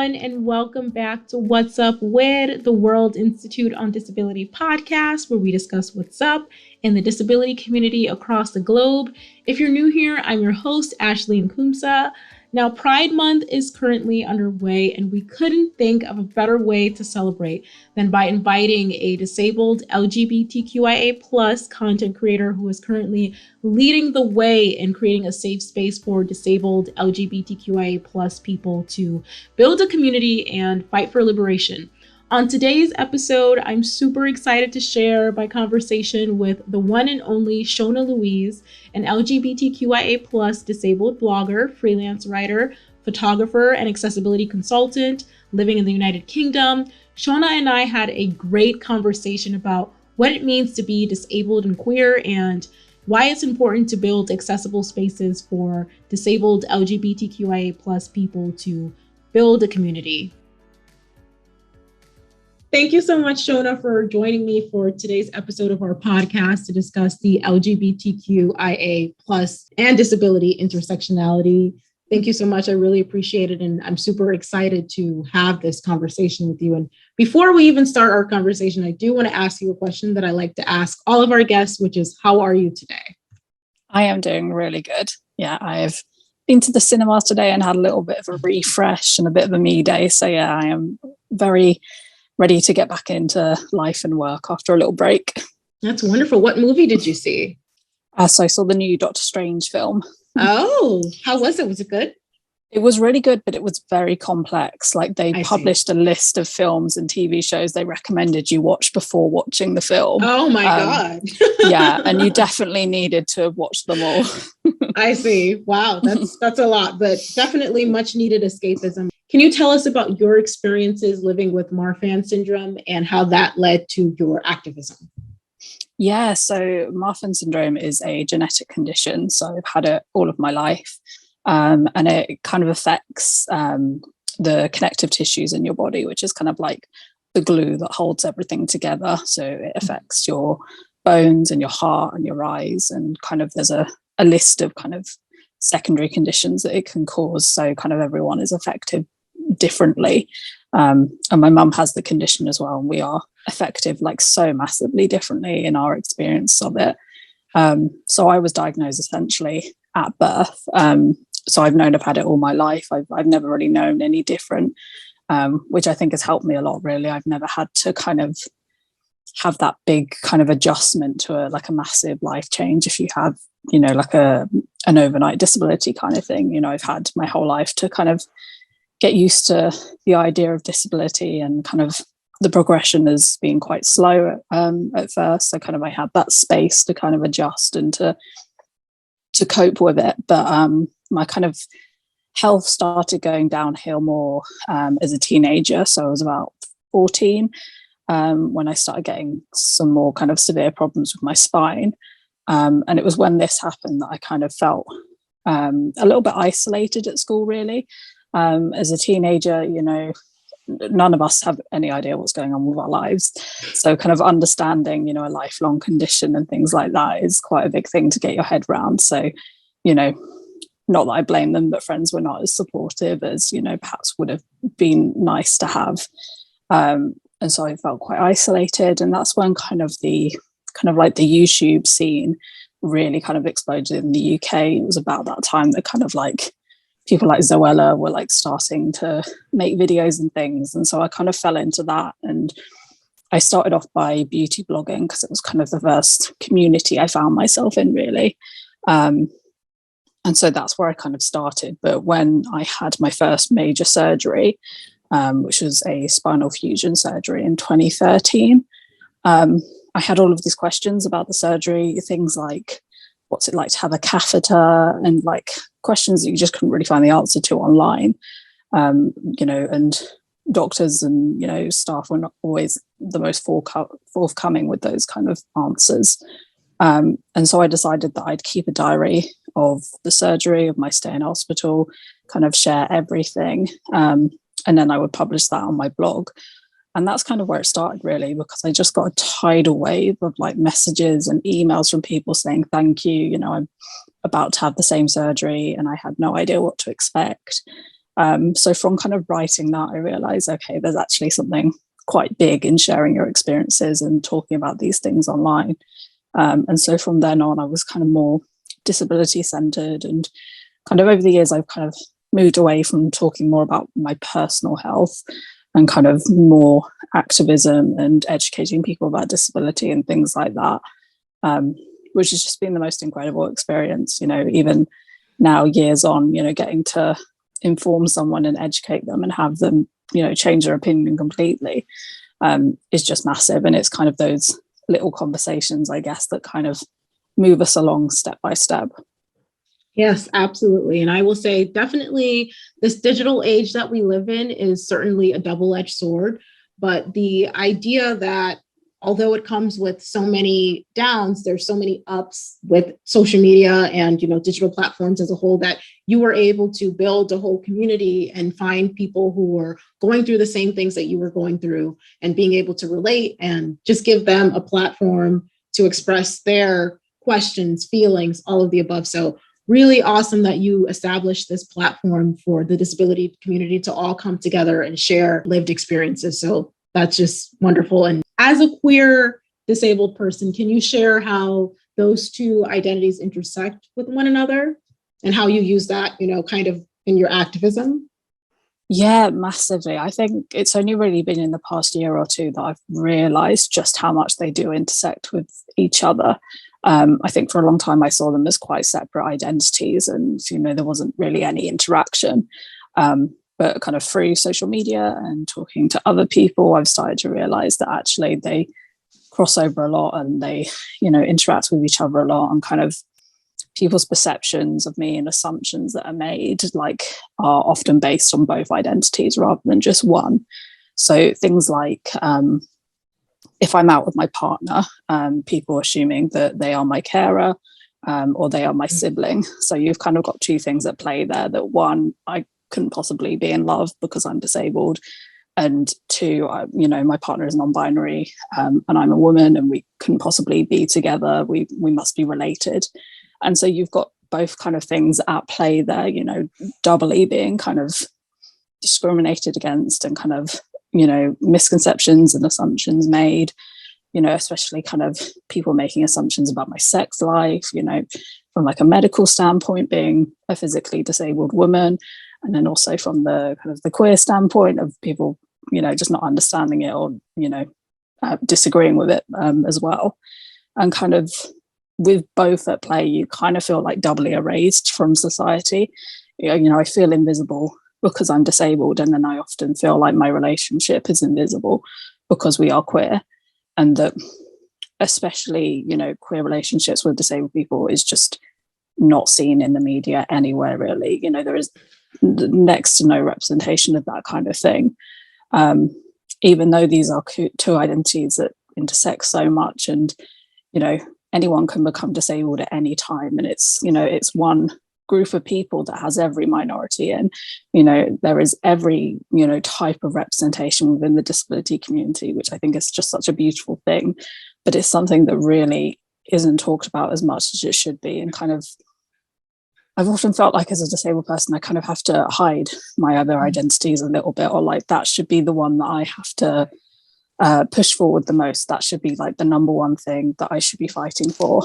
everyone, and welcome back to What's Up WID, the World Institute on Disability podcast, where we discuss what's up in the disability community across the globe. If you're new here, I'm your host, Ashley Nkumsa. Now, Pride Month is currently underway, and we couldn't think of a better way to celebrate than by inviting a disabled LGBTQIA plus content creator who is currently leading the way in creating a safe space for disabled LGBTQIA plus people to build a community and fight for liberation. On today's episode, I'm super excited to share my conversation with the one and only Shona Louise, an LGBTQIA plus disabled blogger, freelance writer, photographer, and accessibility consultant living in the United Kingdom. Shona and I had a great conversation about what it means to be disabled and queer and why it's important to build accessible spaces for disabled LGBTQIA plus people to build a community. Thank you so much, Shona, for joining me for today's episode of our podcast to discuss the LGBTQIA plus and disability intersectionality. Thank you so much. I really appreciate it. And I'm super excited to have this conversation with you. And before we even start our conversation, I do want to ask you a question that I like to ask all of our guests, which is, how are you today? I am doing really good. Yeah, I've been to the cinema today and had a little bit of a refresh and a bit of a me day. So yeah, I am very ready to get back into life and work after a little break. That's wonderful. What movie did you see? So I saw the new Doctor Strange film. Oh, how was it? Was it good? It was really good, but it was very complex. Like they published a list of films and TV shows they recommended you watch before watching the film. Oh my God. Yeah, and you definitely needed to watch them all. I see. Wow, that's a lot, but definitely much needed escapism. Can you tell us about your experiences living with Marfan syndrome and how that led to your activism? Yeah, so Marfan syndrome is a genetic condition. So I've had it all of my life. And it kind of affects the connective tissues in your body, which is kind of like the glue that holds everything together. So it affects your bones and your heart and your eyes. And kind of there's a list of kind of secondary conditions that it can cause. So kind of everyone is affected differently. And my mum has the condition as well. And we are affected like so massively differently in our experience of it. So I was diagnosed essentially at birth. So I've known I've had it all my life. I've never really known any different, which I think has helped me a lot, really. I've never had to kind of have that big kind of adjustment to a massive life change. If you have, like an overnight disability kind of thing, I've had my whole life to kind of get used to the idea of disability, and kind of the progression has been quite slow at first. So kind of I had that space to kind of adjust and to cope with it. But my kind of health started going downhill more as a teenager. So I was about 14 when I started getting some more kind of severe problems with my spine. And it was when this happened that I kind of felt a little bit isolated at school, really. As a teenager, none of us have any idea what's going on with our lives. So kind of understanding, a lifelong condition and things like that is quite a big thing to get your head around. So, not that I blame them, but friends were not as supportive as, perhaps would have been nice to have. And so I felt quite isolated. And that's when kind of the YouTube scene really kind of exploded in the UK. It was about that time that kind of like people like Zoella were like starting to make videos and things. And so I kind of fell into that. And I started off by beauty blogging because it was kind of the first community I found myself in, really. And so that's where I kind of started. But when I had my first major surgery, which was a spinal fusion surgery in 2013, I had all of these questions about the surgery, things like, what's it like to have a catheter, and like questions that you just couldn't really find the answer to online, and doctors and, staff were not always the most forthcoming with those kind of answers. And so I decided that I'd keep a diary of the surgery, of my stay in hospital, kind of share everything. And then I would publish that on my blog. And that's kind of where it started, really, because I just got a tidal wave of like messages and emails from people saying, thank you, I'm about to have the same surgery and I had no idea what to expect. So from kind of writing that, I realized, okay, there's actually something quite big in sharing your experiences and talking about these things online. And so from then on, I was kind of more disability centered, and kind of over the years, I've kind of moved away from talking more about my personal health and kind of more activism and educating people about disability and things like that, which has just been the most incredible experience, even now, years on, getting to inform someone and educate them and have them, change their opinion completely, is just massive. And it's kind of those little conversations, I guess, that kind of move us along step by step. Yes, absolutely. And I will say definitely this digital age that we live in is certainly a double-edged sword. But the idea that although it comes with so many downs, there's so many ups with social media and digital platforms as a whole, that you were able to build a whole community and find people who were going through the same things that you were going through and being able to relate and just give them a platform to express their questions, feelings, all of the above. So really awesome that you established this platform for the disability community to all come together and share lived experiences. So that's just wonderful. And as a queer disabled person, can you share how those two identities intersect with one another and how you use that, kind of in your activism? Yeah, massively. I think it's only really been in the past year or two that I've realized just how much they do intersect with each other. I think for a long time I saw them as quite separate identities, and there wasn't really any interaction. But kind of through social media and talking to other people, I've started to realize that actually they cross over a lot, and they, interact with each other a lot, and kind of people's perceptions of me and assumptions that are made are often based on both identities rather than just one. So things like if I'm out with my partner, people assuming that they are my carer, or they are my sibling. So you've kind of got two things at play there. That one, I couldn't possibly be in love because I'm disabled, and two, my partner is non-binary, and I'm a woman, and we couldn't possibly be together. We must be related. And so you've got both kind of things at play there, doubly being kind of discriminated against, and kind of misconceptions and assumptions made, especially kind of people making assumptions about my sex life, from like a medical standpoint, being a physically disabled woman, and then also from the kind of the queer standpoint of people, just not understanding it, or disagreeing with it as well. And kind of with both at play, you kind of feel like doubly erased from society. I feel invisible because I'm disabled, and then I often feel like my relationship is invisible because we are queer, and that especially queer relationships with disabled people is just not seen in the media anywhere, really. There is next to no representation of that kind of thing, even though these are two identities that intersect so much. And anyone can become disabled at any time, and it's one group of people that has every minority, and there is every type of representation within the disability community, which I think is just such a beautiful thing. But it's something that really isn't talked about as much as it should be. And kind of, I've often felt like as a disabled person, I kind of have to hide my other identities a little bit, or like that should be the one that I have to push forward the most. That should be like the number one thing that I should be fighting for.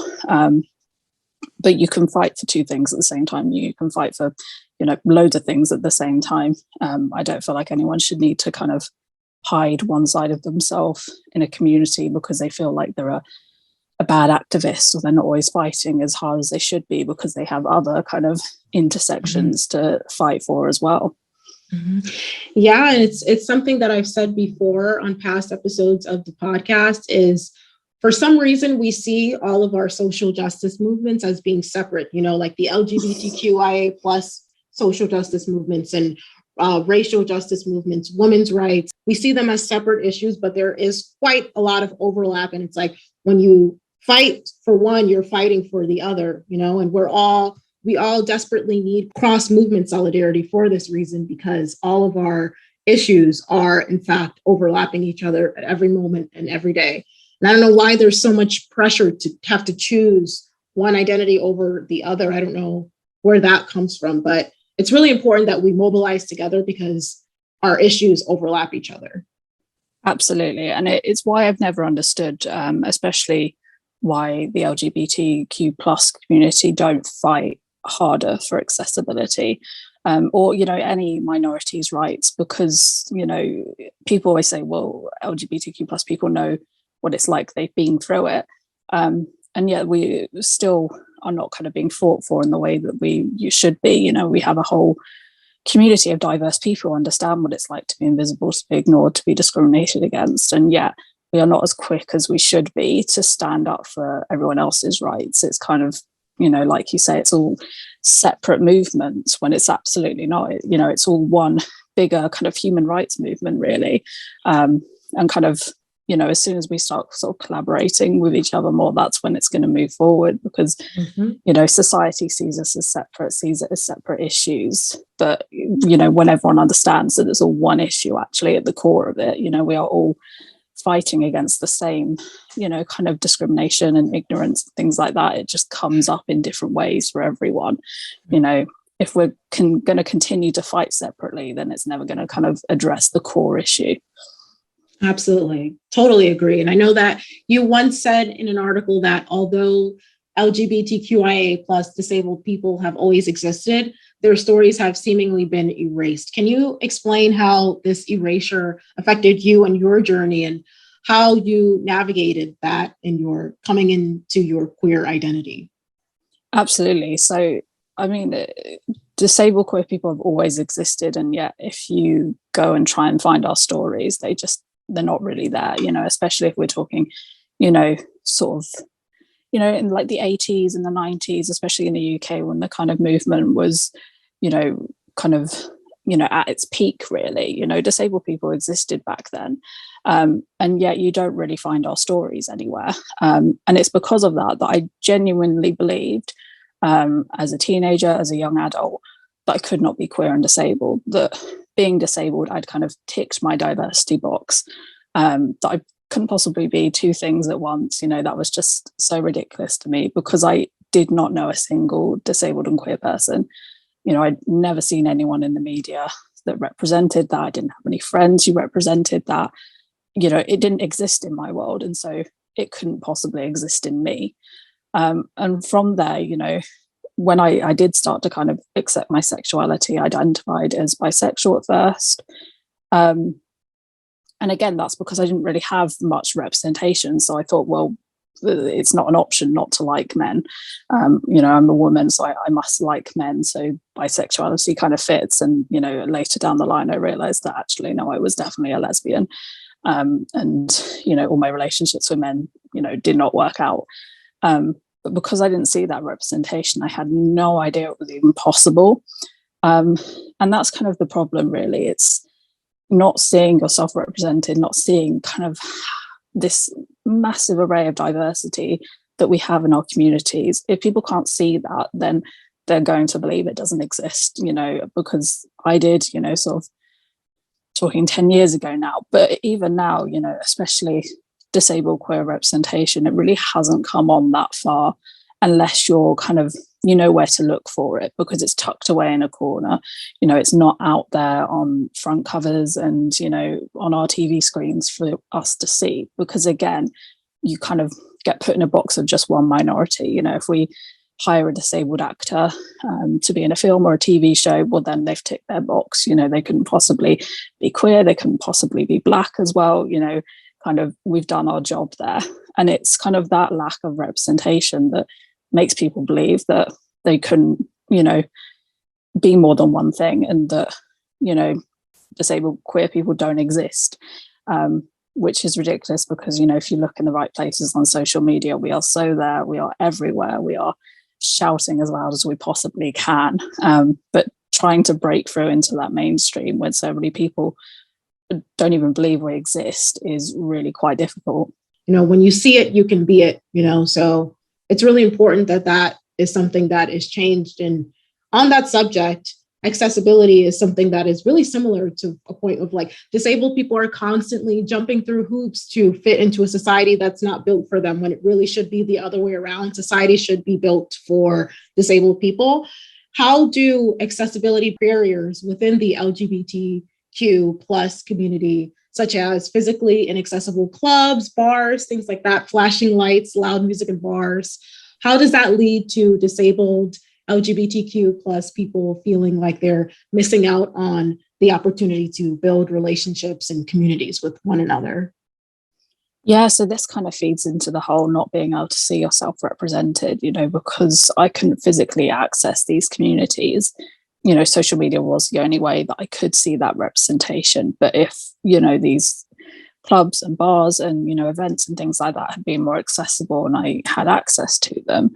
But you can fight for two things at the same time. You can fight for, loads of things at the same time. I don't feel like anyone should need to kind of hide one side of themselves in a community because they feel like they're a bad activist, or they're not always fighting as hard as they should be because they have other kind of intersections to fight for as well. Yeah, and it's something that I've said before on past episodes of the podcast is, for some reason, we see all of our social justice movements as being separate, like the LGBTQIA plus social justice movements and racial justice movements, women's rights. We see them as separate issues, but there is quite a lot of overlap. And it's like when you fight for one, you're fighting for the other, and we all desperately need cross movement solidarity for this reason, because all of our issues are in fact overlapping each other at every moment and every day. And I don't know why there's so much pressure to have to choose one identity over the other. I don't know where that comes from, but it's really important that we mobilize together because our issues overlap each other. Absolutely. And it's why I've never understood, especially why the LGBTQ plus community don't fight harder for accessibility, or, any minorities' rights, because, people always say, well, LGBTQ plus people know what it's like, they've been through it. And yet we still are not kind of being fought for in the way that you should be. We have a whole community of diverse people who understand what it's like to be invisible, to be ignored, to be discriminated against, and yet we are not as quick as we should be to stand up for everyone else's rights. It's kind of, like you say, it's all separate movements when it's absolutely not. It's all one bigger kind of human rights movement, really. And kind of, as soon as we start sort of collaborating with each other more, that's when it's going to move forward, because, society sees us as separate, sees it as separate issues. But, when everyone understands that it's all one issue, actually, at the core of it, we are all fighting against the same, kind of discrimination and ignorance, things like that. It just comes up in different ways for everyone. If we're going to continue to fight separately, then it's never going to kind of address the core issue. Absolutely. Totally agree. And I know that you once said in an article that although LGBTQIA plus disabled people have always existed, their stories have seemingly been erased. Can you explain how this erasure affected you and your journey and how you navigated that in your coming into your queer identity? Absolutely. So, disabled queer people have always existed. And yet if you go and try and find our stories, they're not really there, especially if we're talking, sort of, in like the 80s and the 90s, especially in the UK, when the kind of movement was, kind of, at its peak, really, disabled people existed back then. And yet you don't really find our stories anywhere. And it's because of that I genuinely believed, as a teenager, as a young adult, that I could not be queer and disabled, that being disabled, I'd kind of ticked my diversity box, that I couldn't possibly be two things at once. That was just so ridiculous to me, because I did not know a single disabled and queer person. I'd never seen anyone in the media that represented that. I didn't have any friends who represented that. It didn't exist in my world, and so it couldn't possibly exist in me. And from there, when I did start to kind of accept my sexuality, I identified as bisexual at first. And again, that's because I didn't really have much representation. So I thought, well, it's not an option not to like men. I'm a woman, so I must like men. So bisexuality kind of fits. And, later down the line, I realized that actually, no, I was definitely a lesbian. And, all my relationships with men, did not work out. But because I didn't see that representation, I had no idea it was even possible. And that's kind of the problem, really. It's not seeing yourself represented, not seeing kind of this massive array of diversity that we have in our communities. If people can't see that, then they're going to believe it doesn't exist, because I did, sort of talking 10 years ago now. But even now, especially disabled queer representation, it really hasn't come on that far unless you're kind of, where to look for it, because it's tucked away in a corner. It's not out there on front covers and, on our TV screens for us to see, because again, you kind of get put in a box of just one minority. If we hire a disabled actor to be in a film or a TV show, well, then they've ticked their box. They couldn't possibly be queer, they couldn't possibly be Black as well. Kind of, we've done our job there. And it's kind of that lack of representation that makes people believe that they couldn't, be more than one thing, and that, disabled queer people don't exist, which is ridiculous, because, if you look in the right places on social media, we are so there, we are everywhere, we are shouting as loud as we possibly can. But trying to break through into that mainstream when so many people don't even believe we exist is really quite difficult. When you see it, you can be it, so it's really important that is something that is changed. And on that subject, accessibility is something that is really similar to a point of like disabled people are constantly jumping through hoops to fit into a society that's not built for them, when it really should be the other way around. Society should be built for disabled people. how do accessibility barriers within the LGBTQ plus community, such as physically inaccessible clubs, bars, things like that, flashing lights, loud music in bars, how does that lead to disabled LGBTQ plus people feeling like they're missing out on the opportunity to build relationships and communities with one another? Yeah, so this kind of feeds into the whole not being able to see yourself represented, because I couldn't physically access these communities. Social media was the only way that I could see that representation. But if, these clubs and bars and, events and things like that had been more accessible and I had access to them,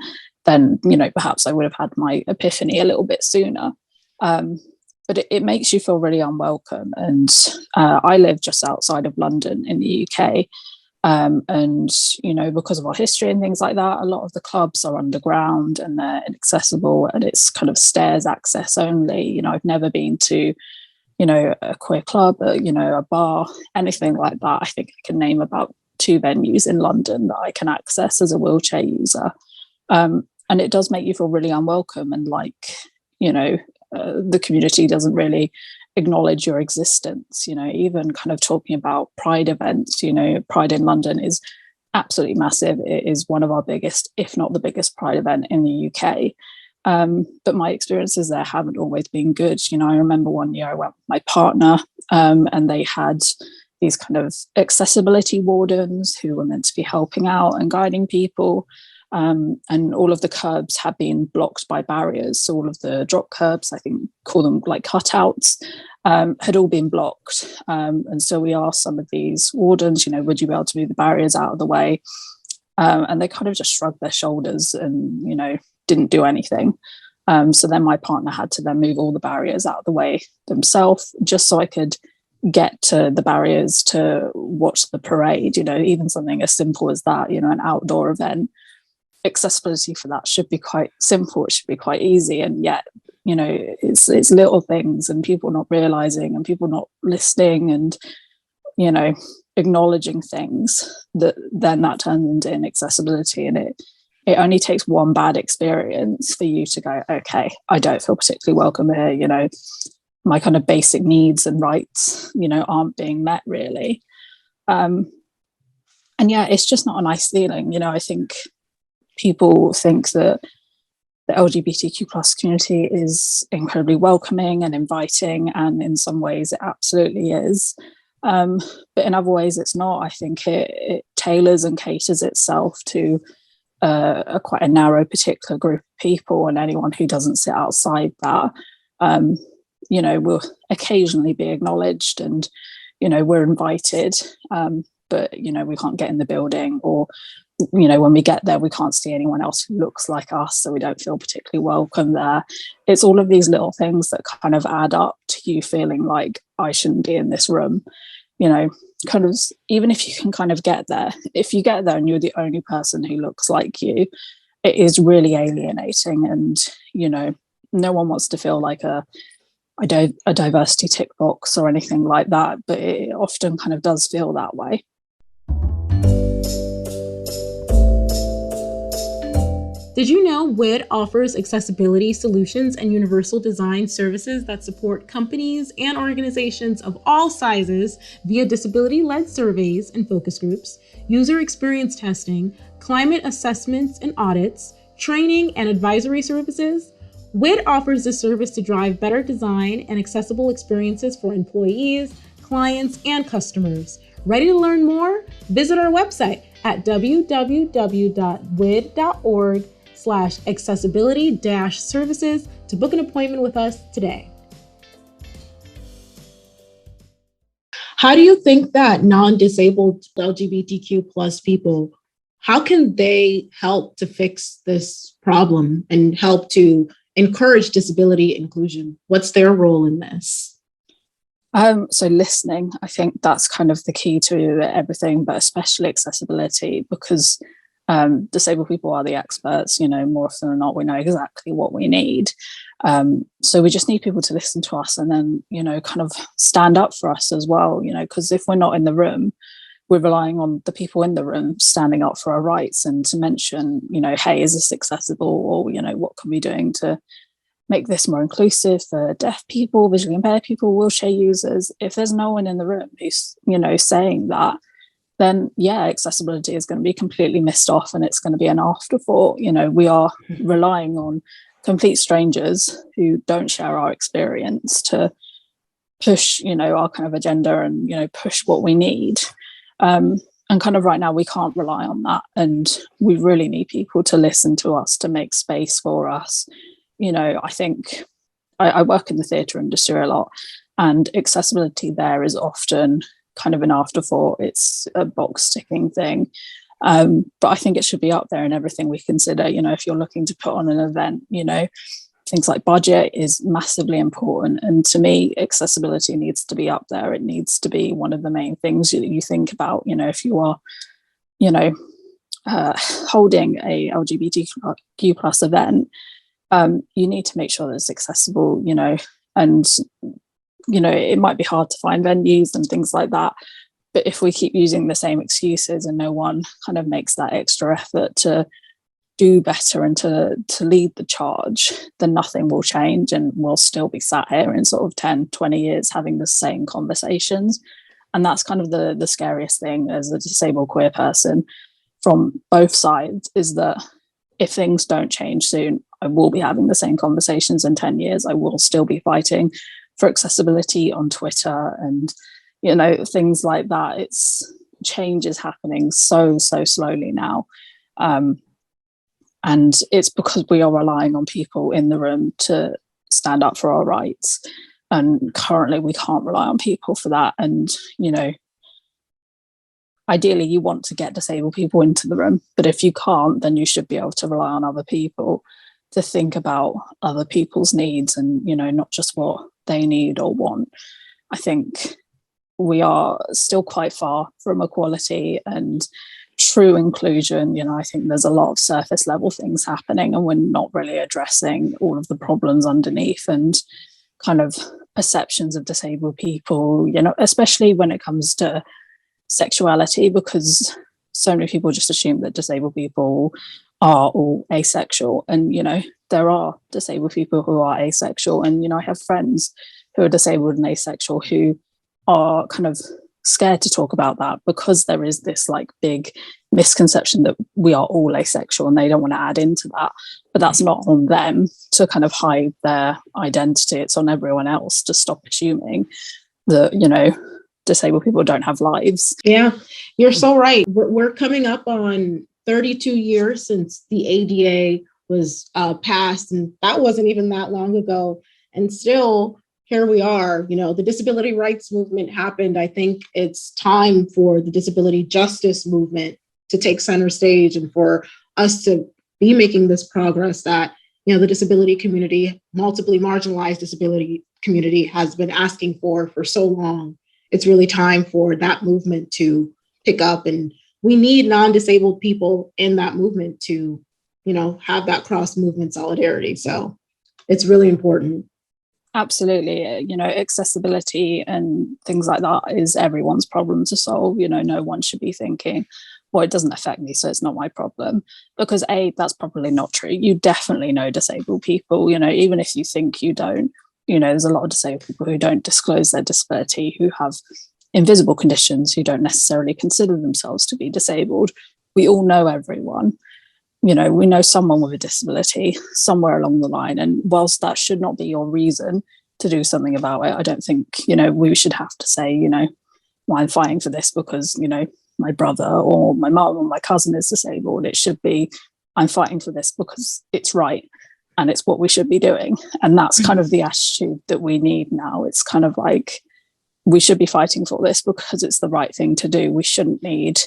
then, perhaps I would have had my epiphany a little bit sooner. But it makes you feel really unwelcome. And I live just outside of London in the UK. And, because of our history and things like that, a lot of the clubs are underground and they're inaccessible and it's kind of stairs access only. I've never been to, a queer club, a bar, anything like that. I think I can name about 2 venues in London that I can access as a wheelchair user. And it does make you feel really unwelcome and the community doesn't really acknowledge your existence. Even kind of talking about pride events, Pride in London is absolutely massive. It is one of our biggest, if not the biggest pride event in the UK. But my experiences there haven't always been good. I remember one year I went with my partner and they had these kind of accessibility wardens who were meant to be helping out and guiding people. And all of the curbs had been blocked by barriers. So all of the drop curbs, I think call them like cutouts, had all been blocked. And so we asked some of these wardens, would you be able to move the barriers out of the way? And they kind of just shrugged their shoulders and, didn't do anything. So then my partner had to then move all the barriers out of the way themselves, just so I could get to the barriers to watch the parade, even something as simple as that, an outdoor event. Accessibility for that should be quite simple, it should be quite easy, and yet it's little things and people not realizing and people not listening and acknowledging things that turns into inaccessibility. And it only takes one bad experience for you to go, okay, I don't feel particularly welcome here, my kind of basic needs and rights aren't being met really. And yeah, it's just not a nice feeling. I think people think that the LGBTQ plus community is incredibly welcoming and inviting, and in some ways it absolutely is. But in other ways it's not. I think it tailors and caters itself to quite a narrow particular group of people, and anyone who doesn't sit outside that, will occasionally be acknowledged and, we're invited, but, we can't get in the building, or when we get there, we can't see anyone else who looks like us, so we don't feel particularly welcome there. It's all of these little things that kind of add up to you feeling like I shouldn't be in this room. Kind of, even if you can kind of get there, if you get there and you're the only person who looks like you, it is really alienating. And, no one wants to feel like a diversity tick box or anything like that, but it often kind of does feel that way. Did you know WID offers accessibility solutions and universal design services that support companies and organizations of all sizes via disability-led surveys and focus groups, user experience testing, climate assessments and audits, training and advisory services? WID offers this service to drive better design and accessible experiences for employees, clients, and customers. Ready to learn more? Visit our website at www.wid.org/accessibility-services to book an appointment with us today. How do you think that non-disabled LGBTQ plus people, how can they help to fix this problem and help to encourage disability inclusion? What's their role in this? So listening, I think that's kind of the key to everything, but especially accessibility, because disabled people are the experts, more often than not, we know exactly what we need. So we just need people to listen to us and then, kind of stand up for us as well, because if we're not in the room, we're relying on the people in the room standing up for our rights and to mention, hey, is this accessible? Or, what can we be doing to make this more inclusive for deaf people, visually impaired people, wheelchair users. If there's no one in the room who's, saying that, then accessibility is going to be completely missed off, and it's going to be an afterthought. We are relying on complete strangers who don't share our experience to push, our kind of agenda and, push what we need. And kind of right now we can't rely on that. And we really need people to listen to us, to make space for us. I think I work in the theatre industry a lot, and accessibility there is often kind of an afterthought. It's a box ticking thing. But I think it should be up there in everything we consider. If you're looking to put on an event, things like budget is massively important. And to me, accessibility needs to be up there. It needs to be one of the main things that you think about, if you are, holding a LGBTQ plus event, you need to make sure that it's accessible, and, it might be hard to find venues and things like that. But if we keep using the same excuses and no one kind of makes that extra effort to do better and to lead the charge, then nothing will change, and we'll still be sat here in sort of 10, 20 years having the same conversations. And that's kind of the scariest thing as a disabled queer person from both sides, is that if things don't change soon, I will be having the same conversations in 10 years. I will still be fighting for accessibility on Twitter and, things like that. Change is happening so slowly now. And it's because we are relying on people in the room to stand up for our rights. And currently we can't rely on people for that. And, ideally you want to get disabled people into the room, but if you can't, then you should be able to rely on other people to think about other people's needs and, not just what they need or want. I think we are still quite far from equality and true inclusion. I think there's a lot of surface level things happening, and we're not really addressing all of the problems underneath and kind of perceptions of disabled people, especially when it comes to sexuality, because so many people just assume that disabled people are all asexual. And, there are disabled people who are asexual. And, I have friends who are disabled and asexual who are kind of scared to talk about that because there is this like big misconception that we are all asexual, and they don't want to add into that. But that's not on them to kind of hide their identity. It's on everyone else to stop assuming that, disabled people don't have lives. Yeah, you're so right. We're coming up on 32 years since the ADA was passed, and that wasn't even that long ago. And still, here we are. The disability rights movement happened. I think it's time for the disability justice movement to take center stage, and for us to be making this progress that, the disability community, multiply marginalized disability community, has been asking for so long. It's really time for that movement to pick up, and we need non-disabled people in that movement to, have that cross-movement solidarity. So it's really important. Absolutely. Accessibility and things like that is everyone's problem to solve. No one should be thinking, well, it doesn't affect me, so it's not my problem. Because that's probably not true. You definitely know disabled people, even if you think you don't. There's a lot of disabled people who don't disclose their disability, who have invisible conditions, who don't necessarily consider themselves to be disabled. We all know everyone. We know someone with a disability somewhere along the line. And whilst that should not be your reason to do something about it, I don't think, we should have to say, well, I'm fighting for this because, my brother or my mum or my cousin is disabled. It should be, I'm fighting for this because it's right. And it's what we should be doing. And that's kind of the attitude that we need now. It's kind of like, we should be fighting for this because it's the right thing to do. We shouldn't need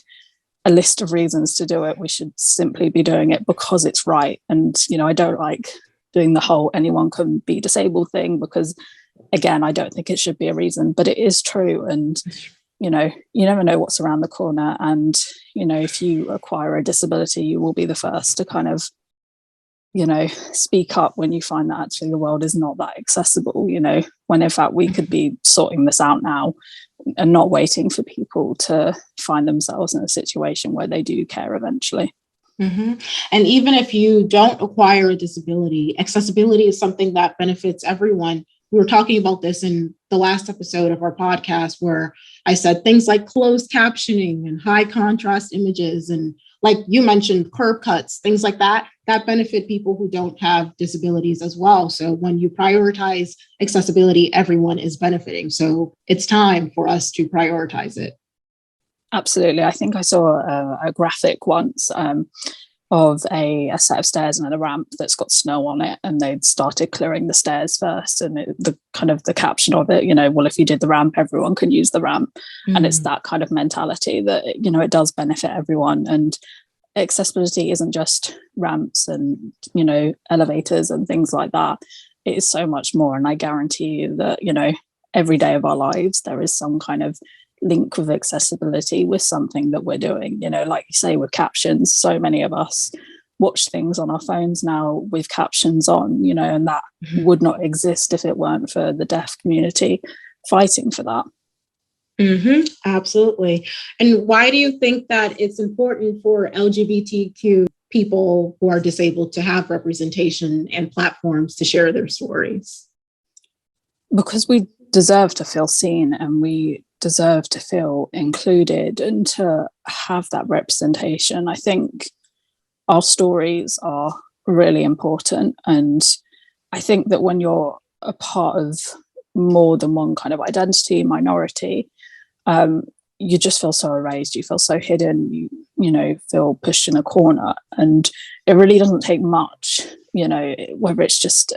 a list of reasons to do it. We should simply be doing it because it's right. And, I don't like doing the whole anyone can be disabled thing, because again, I don't think it should be a reason, but it is true. And, you never know what's around the corner. And, if you acquire a disability, you will be the first to kind of, speak up when you find that actually the world is not that accessible, when in fact we could be sorting this out now and not waiting for people to find themselves in a situation where they do care eventually. Mm-hmm. And even if you don't acquire a disability, accessibility is something that benefits everyone. We were talking about this in the last episode of our podcast, where I said things like closed captioning and high contrast images, and like you mentioned, curb cuts, things like that, that benefit people who don't have disabilities as well. So when you prioritize accessibility, everyone is benefiting. So it's time for us to prioritize it. Absolutely. I think I saw a graphic once of a set of stairs and a ramp that's got snow on it, and they'd started clearing the stairs first, and the caption of it, well, if you did the ramp, everyone can use the ramp. And it's that kind of mentality that it does benefit everyone. And accessibility isn't just ramps and elevators and things like that. It is so much more. And I guarantee you that every day of our lives there is some kind of link with accessibility with something that we're doing. Like you say, with captions, so many of us watch things on our phones now with captions on, and that would not exist if it weren't for the deaf community fighting for that. Mm-hmm, absolutely. And why do you think that it's important for LGBTQ people who are disabled to have representation and platforms to share their stories? Because we deserve to feel seen, and we deserve to feel included and to have that representation. I think our stories are really important. And I think that when you're a part of more than one kind of identity, minority, you just feel so erased, you feel so hidden, you feel pushed in a corner. And it really doesn't take much, whether it's just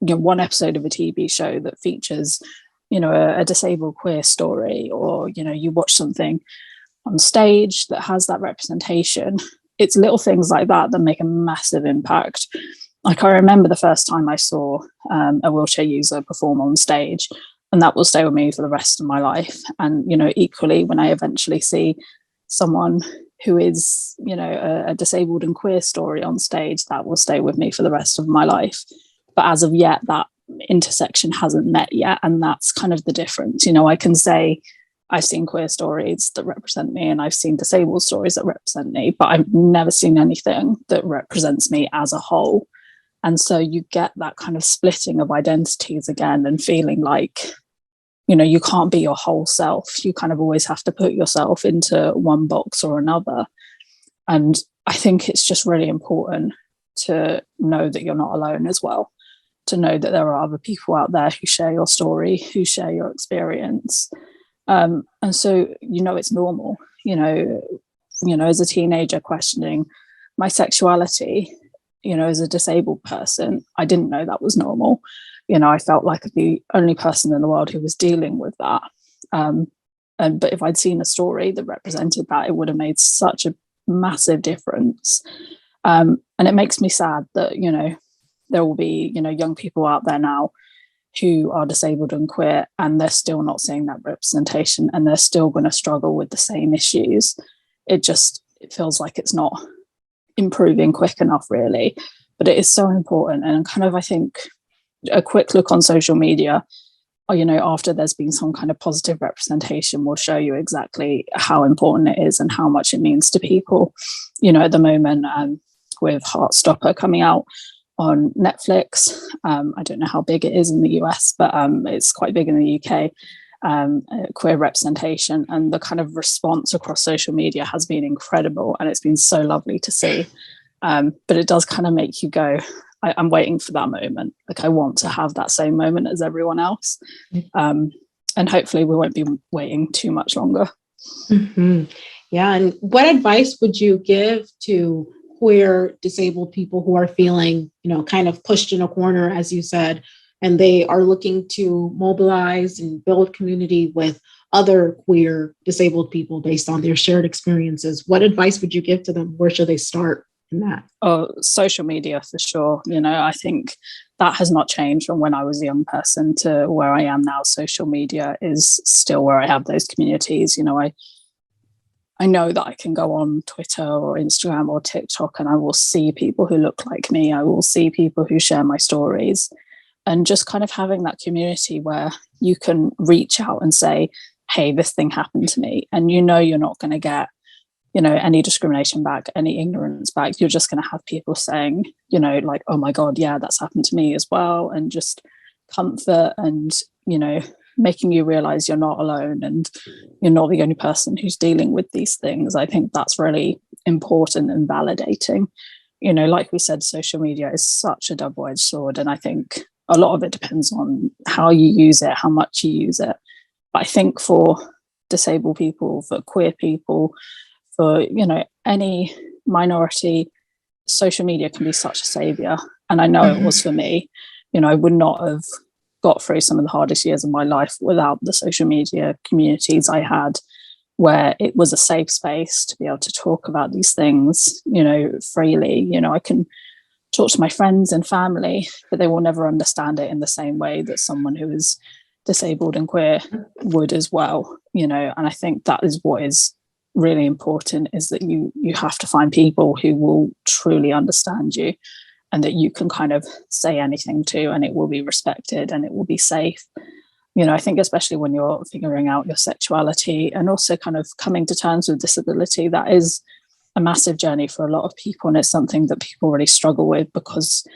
one episode of a TV show that features a disabled queer story, or you watch something on stage that has that representation. It's little things like that that make a massive impact. Like, I remember the first time I saw a wheelchair user perform on stage, and that will stay with me for the rest of my life. And equally, when I eventually see someone who is a disabled and queer story on stage, that will stay with me for the rest of my life. But as of yet, that intersection hasn't met yet, and that's kind of the difference. I can say I've seen queer stories that represent me, and I've seen disabled stories that represent me, but I've never seen anything that represents me as a whole. And so you get that kind of splitting of identities again, and feeling like you can't be your whole self. You kind of always have to put yourself into one box or another. And I think it's just really important to know that you're not alone as well, to know that there are other people out there who share your story, who share your experience. And so, it's normal, as a teenager questioning my sexuality, as a disabled person, I didn't know that was normal. I felt like the only person in the world who was dealing with that. But if I'd seen a story that represented that, it would have made such a massive difference. And it makes me sad that, there will be, young people out there now who are disabled and queer, and they're still not seeing that representation, and they're still going to struggle with the same issues. It feels like it's not improving quick enough, really. But it is so important. And kind of, I think, a quick look on social media, after there's been some kind of positive representation, will show you exactly how important it is and how much it means to people. At the moment, with Heartstopper coming out on Netflix, I don't know how big it is in the US, but it's quite big in the UK. Queer representation, and the kind of response across social media has been incredible, and it's been so lovely to see. But it does kind of make you go, I'm waiting for that moment. Like, I want to have that same moment as everyone else. And hopefully we won't be waiting too much longer. Mm-hmm. Yeah. And what advice would you give to queer disabled people who are feeling, kind of pushed in a corner, as you said, and they are looking to mobilize and build community with other queer disabled people based on their shared experiences? What advice would you give to them? Where should they start in that? Oh, social media for sure. I think that has not changed from when I was a young person to where I am now. Social media is still where I have those communities. I know that I can go on Twitter or Instagram or TikTok, and I will see people who look like me. I will see people who share my stories, and just kind of having that community where you can reach out and say, hey, this thing happened to me. And you're not going to get any discrimination back, any ignorance back, you're just going to have people saying, like, oh my God, yeah, that's happened to me as well. And just comfort and, making you realize you're not alone and you're not the only person who's dealing with these things. I think that's really important and validating. Like we said, social media is such a double-edged sword. And I think a lot of it depends on how you use it, how much you use it. But I think for disabled people, for queer people, for, any minority, social media can be such a savior. And I know it was for me. I would not have got through some of the hardest years of my life without the social media communities I had, where it was a safe space to be able to talk about these things, freely. I can talk to my friends and family, but they will never understand it in the same way that someone who is disabled and queer would as well. And I think that is what is really important, is that you have to find people who will truly understand you and that you can kind of say anything to, and it will be respected and it will be safe. I think especially when you're figuring out your sexuality and also kind of coming to terms with disability, that is a massive journey for a lot of people. And it's something that people really struggle with because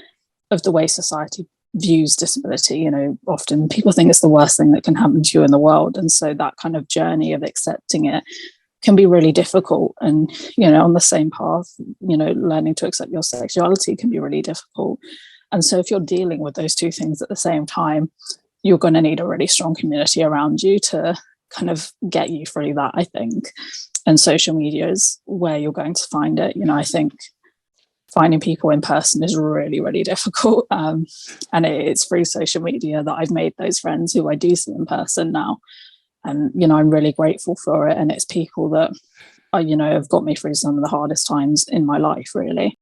of the way society views disability. Often people think it's the worst thing that can happen to you in the world. And so that kind of journey of accepting it can be really difficult. And, on the same path, learning to accept your sexuality can be really difficult. And so if you're dealing with those two things at the same time, you're going to need a really strong community around you to kind of get you through that, I think. And social media is where you're going to find it. I think finding people in person is really, really difficult. And it's through social media that I've made those friends who I do see in person now. And, I'm really grateful for it. And it's people that, have got me through some of the hardest times in my life, really.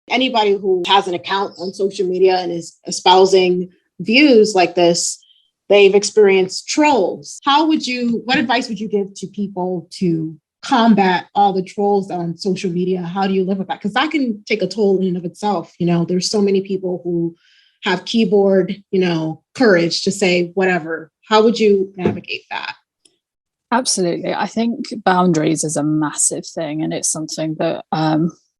Anybody who has an account on social media and is espousing views like this, they've experienced trolls. What advice would you give to people to combat all the trolls on social media? How do you live with that? Because that can take a toll in and of itself. There's so many people who have keyboard, courage to say whatever. How would you navigate that? Absolutely. I think boundaries is a massive thing. And it's something that I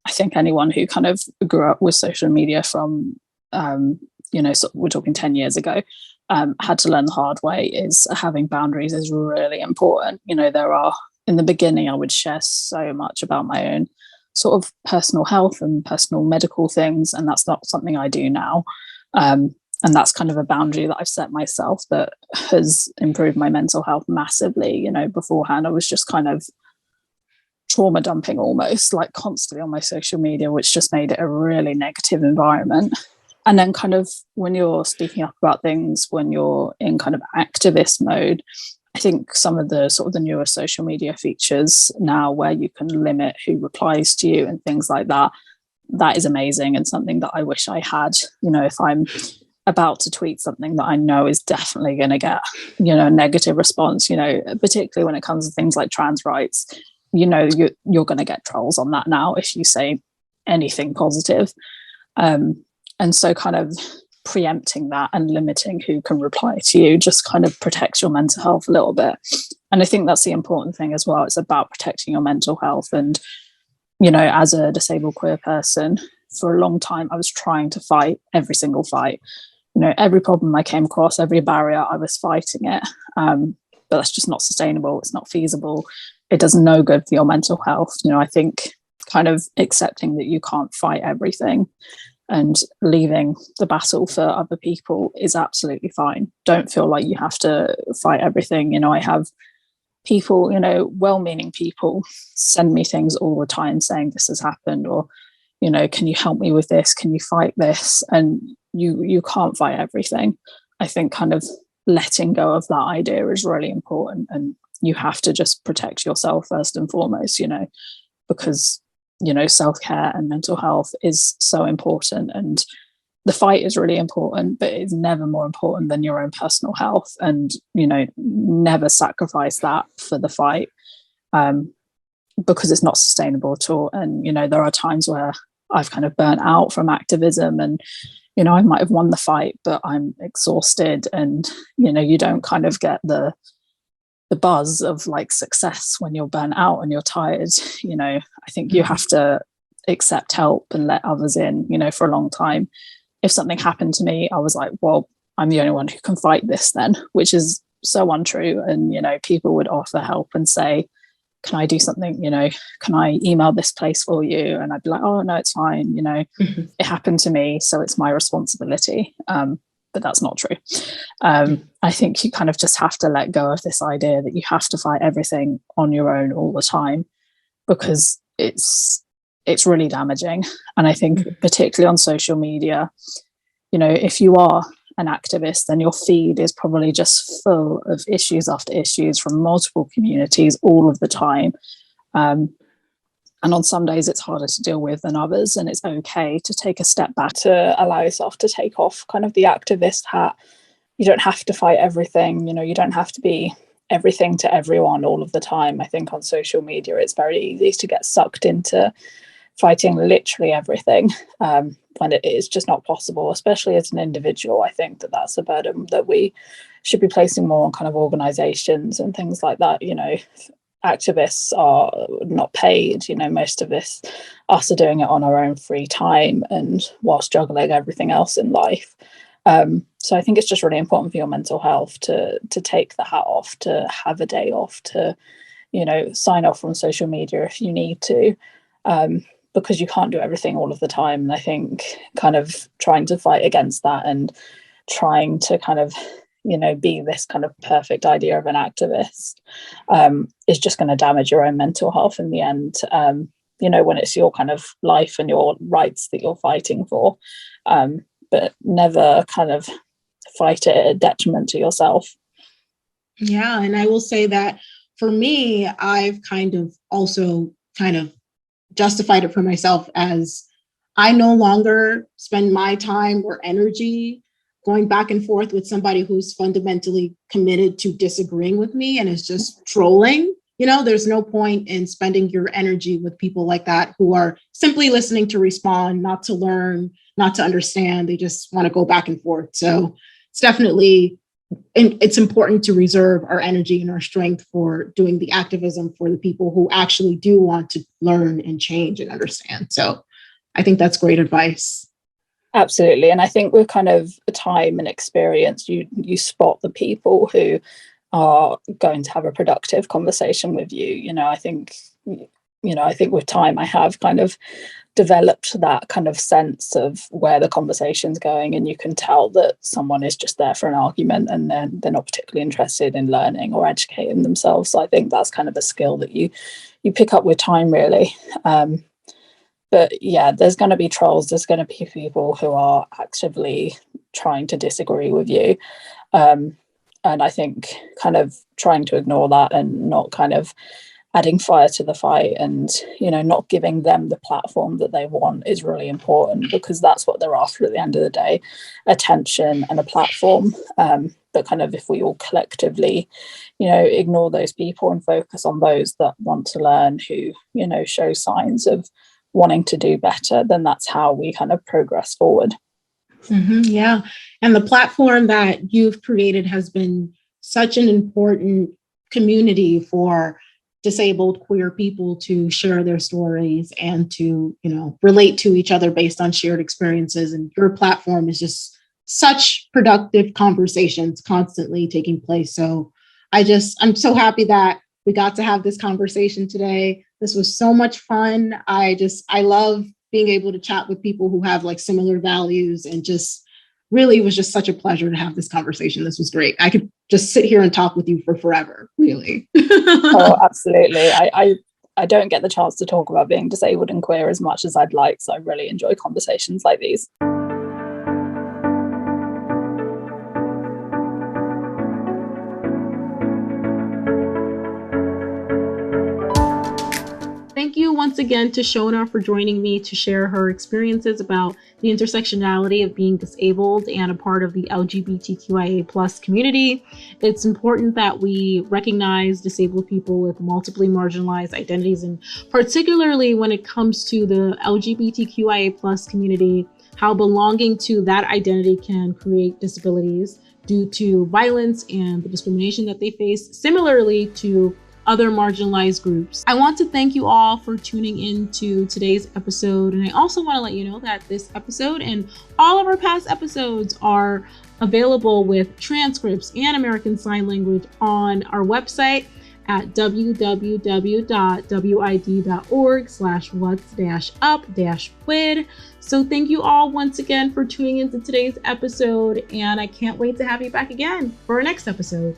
think anyone who kind of grew up with social media from, so we're talking 10 years ago, had to learn the hard way, is having boundaries is really important. In the beginning, I would share so much about my own sort of personal health and personal medical things. And that's not something I do now. And that's kind of a boundary that I've set myself that has improved my mental health massively. Beforehand, I was just kind of trauma dumping almost, like constantly on my social media, which just made it a really negative environment. And then kind of when you're speaking up about things, when you're in kind of activist mode, I think some of the sort of the newer social media features now where you can limit who replies to you and things like that, that is amazing and something that I wish I had. If I'm about to tweet something that I know is definitely going to get, a negative response, particularly when it comes to things like trans rights, you're going to get trolls on that now if you say anything positive. And so kind of preempting that and limiting who can reply to you just kind of protects your mental health a little bit. And I think that's the important thing as well. It's about protecting your mental health. And, as a disabled queer person, for a long time, I was trying to fight every single fight. Every problem I came across, every barrier, I was fighting it. But that's just not sustainable. It's not feasible. It does no good for your mental health. I think kind of accepting that you can't fight everything and leaving the battle for other people is absolutely fine. Don't feel like you have to fight everything. I have people, well-meaning people send me things all the time saying this has happened, or, can you help me with this? Can you fight this? And you can't fight everything. I think kind of letting go of that idea is really important. And you have to just protect yourself first and foremost, because self-care and mental health is so important, and the fight is really important, but it's never more important than your own personal health. And never sacrifice that for the fight, because it's not sustainable at all. And there are times where I've kind of burnt out from activism, and I might have won the fight, but I'm exhausted, and you don't kind of get the the buzz of like success when you're burnt out and you're tired. I think you have to accept help and let others in. For a long time, if something happened to me, I was like, well, I'm the only one who can fight this then, which is so untrue. And people would offer help and say, can I do something? Can I email this place for you? And I'd be like, oh no, it's fine. It happened to me, so it's my responsibility. But that's not true. I think you kind of just have to let go of this idea that you have to fight everything on your own all the time, because it's really damaging. And I think particularly on social media, if you are an activist, then your feed is probably just full of issues after issues from multiple communities all of the time. And on some days it's harder to deal with than others, and it's okay to take a step back, to allow yourself to take off kind of the activist hat. You don't have to fight everything, you don't have to be everything to everyone all of the time. I think on social media it's very easy to get sucked into fighting literally everything, when it is just not possible, especially as an individual. I think that that's a burden that we should be placing more on kind of organizations and things like that. Activists are not paid. Most of us are doing it on our own free time and whilst juggling everything else in life. So I think it's just really important for your mental health to take the hat off, to have a day off, to sign off from social media if you need to, because you can't do everything all of the time. And I think kind of trying to fight against that and trying to kind of be this kind of perfect idea of an activist is just going to damage your own mental health in the end, when it's your kind of life and your rights that you're fighting for, but never kind of fight it at a detriment to yourself. Yeah, and I will say that for me, I've kind of justified it for myself as I no longer spend my time or energy going back and forth with somebody who's fundamentally committed to disagreeing with me and is just trolling. There's no point in spending your energy with people like that who are simply listening to respond, not to learn, not to understand. They just want to go back and forth. So it's important to reserve our energy and our strength for doing the activism for the people who actually do want to learn and change and understand. So I think that's great advice. Absolutely. And I think with kind of time and experience, you spot the people who are going to have a productive conversation with you. I think with time I have kind of developed that kind of sense of where the conversation's going, and you can tell that someone is just there for an argument and they're not particularly interested in learning or educating themselves. So I think that's kind of a skill that you pick up with time, really. But yeah, there's going to be trolls. There's going to be people who are actively trying to disagree with you. And I think kind of trying to ignore that and not kind of adding fire to the fight and, not giving them the platform that they want is really important, because that's what they're after at the end of the day, attention and a platform. But kind of if we all collectively, ignore those people and focus on those that want to learn, who, show signs of wanting to do better, then that's how we kind of progress forward. Yeah. And the platform that you've created has been such an important community for disabled queer people to share their stories and to, relate to each other based on shared experiences. And your platform is just such productive conversations constantly taking place. So I'm so happy that we got to have this conversation today. This was so much fun. I love being able to chat with people who have like similar values, and just really was just such a pleasure to have this conversation. This was great. I could just sit here and talk with you for forever, really. Oh, absolutely. I don't get the chance to talk about being disabled and queer as much as I'd like, so I really enjoy conversations like these. Thank you once again to Shona for joining me to share her experiences about the intersectionality of being disabled and a part of the LGBTQIA+ community. It's important that we recognize disabled people with multiply marginalized identities, and particularly when it comes to the LGBTQIA+ community, how belonging to that identity can create disabilities due to violence and the discrimination that they face, similarly to other marginalized groups. I want to thank you all for tuning in to today's episode. And I also want to let you know that this episode and all of our past episodes are available with transcripts and American Sign Language on our website at www.wid.org/what's-up-WID. So thank you all once again for tuning into today's episode, and I can't wait to have you back again for our next episode.